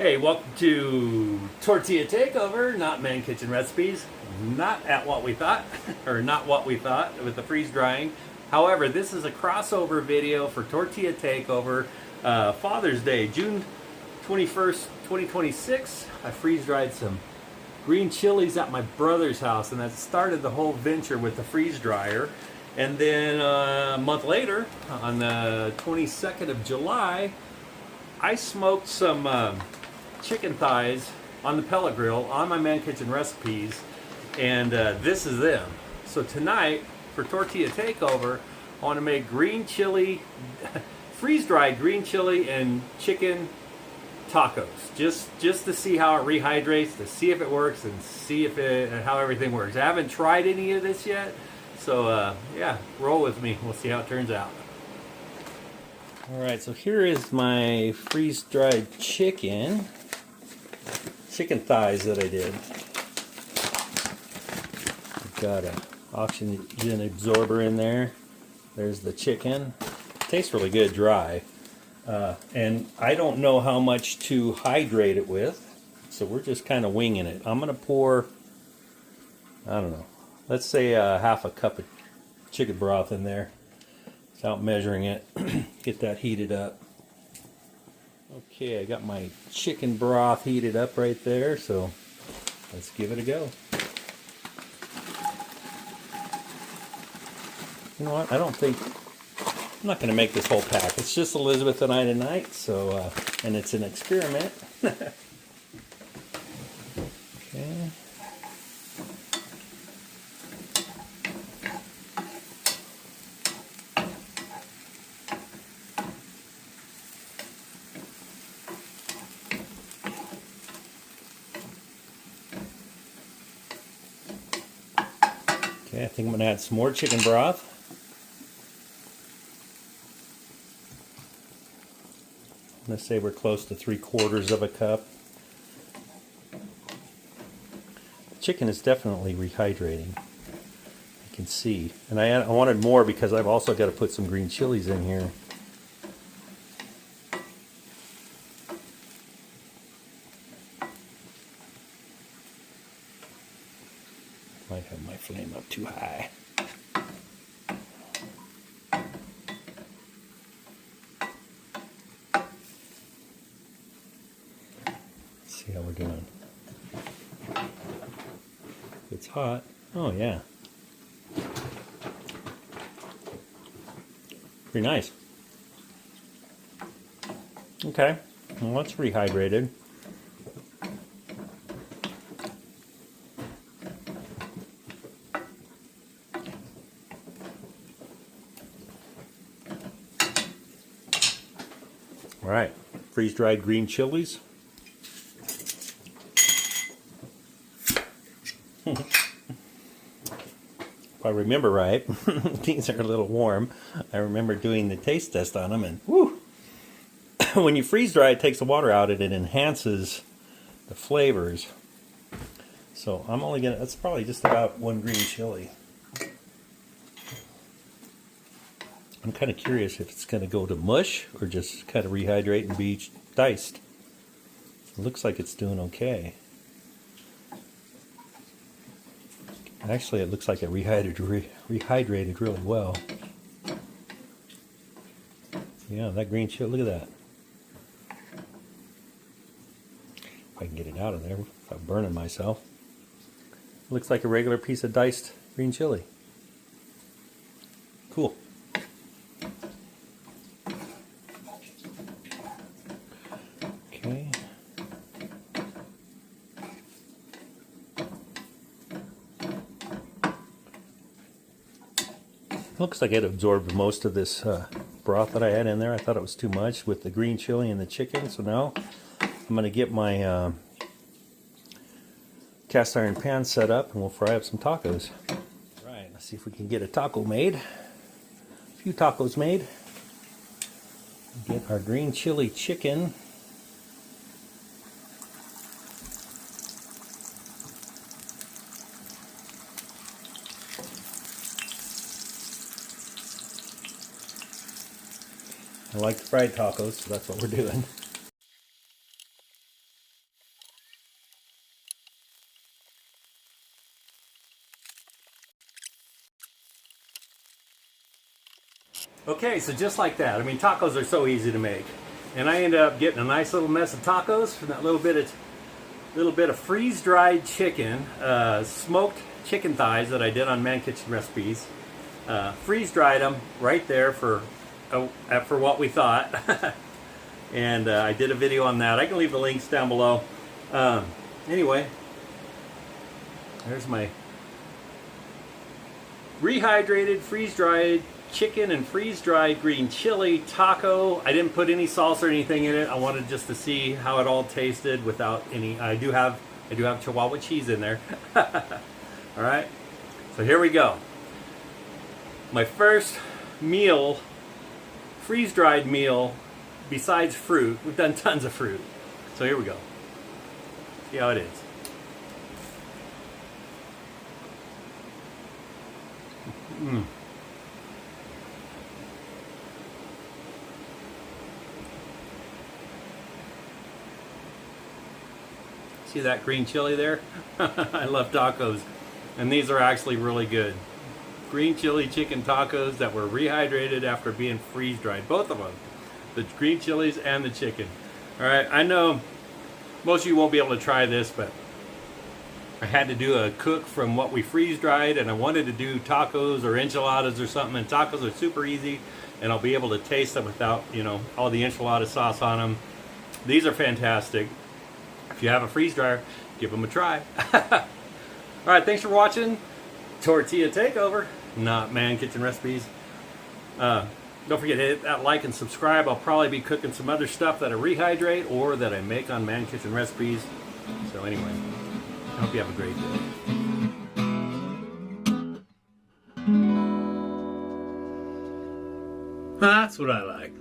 Hey, welcome to Tortilla Takeover, not Man Kitchen Recipes. Not at what we thought, or not what we thought with the freeze drying. However, this is a crossover video for Tortilla Takeover Father's Day, June 21st, 2026. I freeze dried some green chilies at my brother's house, and that started the whole venture with the freeze dryer. And then a month later, on the 22nd of July, I smoked some chicken thighs on the pellet grill on my Man Kitchen Recipes, and this is them. So tonight, for Tortilla Takeover, I want to make green chili, freeze-dried green chili and chicken tacos, just to see how it rehydrates, to see if it works, and see if how everything works. I haven't tried any of this yet, so yeah, roll with me. We'll see how it turns out. Alright, so here is my freeze-dried chicken thighs that I did. I've got an oxygen absorber in there. There's the chicken. Tastes really good dry. And I don't know how much to hydrate it with, so we're just kind of winging it. I'm going to pour, I don't know, let's say half a cup of chicken broth in there without measuring it. Get that heated up. Okay, I got my chicken broth heated up right there, so let's give it a go. You know what, I'm not going to make this whole pack. It's just Elizabeth and I tonight, so, and it's an experiment. Okay. Okay, I think I'm going to add some more chicken broth. I'm going to say we're close to 3/4 of a cup. Chicken is definitely rehydrating. You can see. And I wanted more because I've also got to put some green chilies in here. Might have my flame up too high. Let's see how we're doing. It's hot. Oh yeah. Pretty nice. Okay. Well, it's rehydrated. All right, freeze-dried green chilies. If I remember right, these are a little warm. I remember doing the taste test on them, and whoo! When you freeze dry, it takes the water out and it enhances the flavors. So I'm only gonna, that's probably just about one green chili. I'm kind of curious if it's going to go to mush or just kind of rehydrate and be diced. It looks like it's doing okay. Actually, it looks like it rehydrated really well. Yeah, that green chili, look at that. If I can get it out of there without burning myself. Looks like a regular piece of diced green chili. Cool. Okay. Looks like it absorbed most of this broth that I had in there. I thought it was too much with the green chili and the chicken. So now I'm going to get my cast iron pan set up and we'll fry up some tacos. All right, let's see if we can get a taco made. A few tacos made. Get our green chili chicken. I like fried tacos, so that's what we're doing. Okay, so just like that. I mean, tacos are so easy to make. And I ended up getting a nice little mess of tacos from that little bit of freeze-dried chicken, smoked chicken thighs that I did on Man Kitchen Recipes. Freeze-dried them right there for what we thought. And I did a video on that. I can leave the links down below. Anyway, there's my rehydrated, freeze-dried chicken and freeze-dried green chili taco. I didn't put any sauce or anything in it. I wanted just to see how it all tasted without any. I do have Chihuahua cheese in there. All right, so here we go. My first meal, freeze-dried meal, besides fruit. We've done tons of fruit, so here we go. See how it is. See that green chili there? I love tacos. And these are actually really good. Green chili chicken tacos that were rehydrated after being freeze-dried. Both of them. The green chilies and the chicken. Alright, I know most of you won't be able to try this, but I had to do a cook from what we freeze-dried, and I wanted to do tacos or enchiladas or something, and tacos are super easy, and I'll be able to taste them without, you know, all the enchilada sauce on them. These are fantastic. If you have a freeze dryer, give them a try. Alright, thanks for watching Tortilla Takeover, not Man Kitchen Recipes. Don't forget to hit that like and subscribe. I'll probably be cooking some other stuff that I rehydrate or that I make on Man Kitchen Recipes. So anyway, I hope you have a great day. That's what I like.